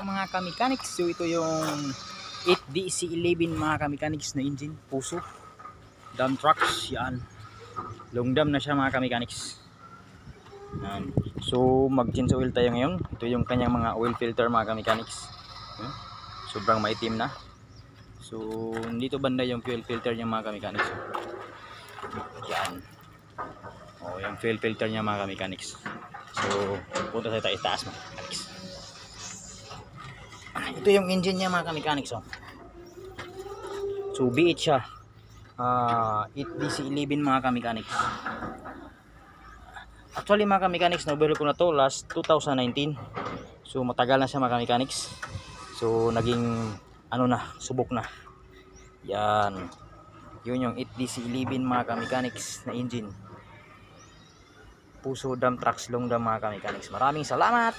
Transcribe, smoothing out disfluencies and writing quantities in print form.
mga ka-mechanics. So ito yung 8DC11 mga ka-mechanics na engine, puso dump trucks. Yan, long dump na siya mga ka-mechanics. So mag change oil tayo ngayon. Ito yung kanyang mga oil filter mga ka-mechanics. Sobrang maitim na. So dito banda yung fuel filter niya mga ka-mechanics. Yan, yung fuel filter niya mga ka-mechanics. So punta sa itaas mga ka-mechanics. Ito yung engine niya mga ka-mechanics. So B8 siya, 8DC11 mga ka-mechanics. Actually mga ka-mechanics, na-overhaul ko na to last 2019. So matagal na siya mga ka-mechanics. So naging subok na. Yan, yun yung 8DC11 mga ka-mechanics na engine, puso dump trucks long dump mga ka-mechanics. Maraming salamat.